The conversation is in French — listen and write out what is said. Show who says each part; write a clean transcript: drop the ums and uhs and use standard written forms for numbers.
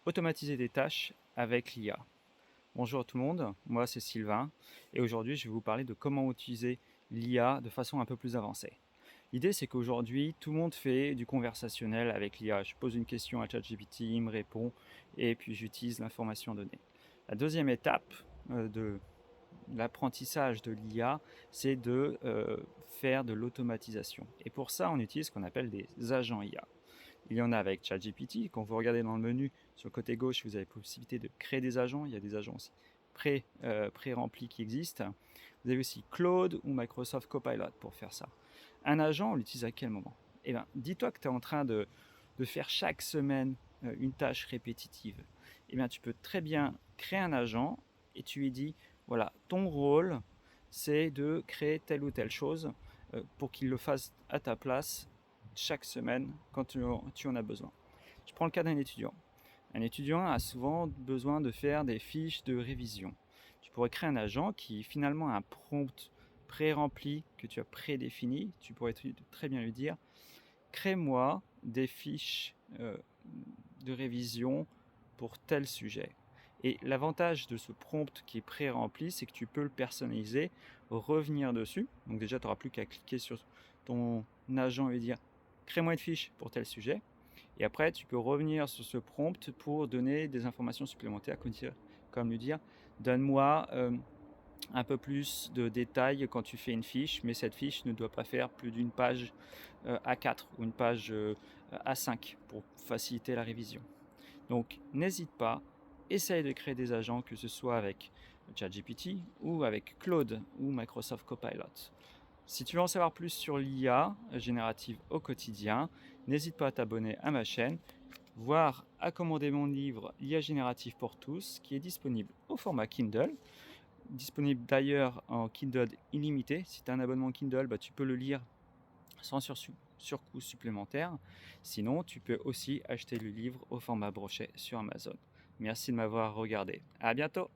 Speaker 1: Automatiser des tâches avec l'IA. Bonjour tout le monde, moi c'est Sylvain et aujourd'hui je vais vous parler de comment utiliser l'IA de façon un peu plus avancée. L'idée c'est qu'aujourd'hui tout le monde fait du conversationnel avec l'IA. Je pose une question à ChatGPT, il me répond et puis j'utilise l'information donnée. La deuxième étape de l'apprentissage de l'IA, c'est de faire de l'automatisation. Et pour ça on utilise ce qu'on appelle des agents IA. Il y en a avec ChatGPT. Quand vous regardez dans le menu, sur le côté gauche, vous avez la possibilité de créer des agents. Il y a des agents aussi pré-remplis qui existent. Vous avez aussi Claude ou Microsoft Copilot pour faire ça. Un agent, on l'utilise à quel moment? Eh bien, dis-toi que tu es en train de faire chaque semaine une tâche répétitive. Eh bien, tu peux très bien créer un agent et tu lui dis, voilà, ton rôle, c'est de créer telle ou telle chose pour qu'il le fasse à ta place chaque semaine quand tu en as besoin. Je prends le cas d'un étudiant. Un étudiant a souvent besoin de faire des fiches de révision. Tu pourrais créer un agent qui finalement a un prompt pré-rempli que tu as prédéfini. Tu pourrais très bien lui dire crée-moi des fiches de révision pour tel sujet. Et l'avantage de ce prompt qui est pré-rempli, c'est que tu peux le personnaliser, revenir dessus. Donc déjà, tu n'auras plus qu'à cliquer sur ton agent et lui dire crée-moi une fiche pour tel sujet. Et après, tu peux revenir sur ce prompt pour donner des informations supplémentaires, comme lui dire donne-moi un peu plus de détails quand tu fais une fiche, mais cette fiche ne doit pas faire plus d'une page A4 ou une page A5 pour faciliter la révision. Donc n'hésite pas, essaye de créer des agents, que ce soit avec ChatGPT ou avec Claude ou Microsoft Copilot. Si tu veux en savoir plus sur l'IA générative au quotidien, n'hésite pas à t'abonner à ma chaîne, voire à commander mon livre l'IA générative pour tous, qui est disponible au format Kindle, disponible d'ailleurs en Kindle illimité. Si tu as un abonnement Kindle, tu peux le lire sans surcoût supplémentaire. Sinon, tu peux aussi acheter le livre au format brochet sur Amazon. Merci de m'avoir regardé. À bientôt!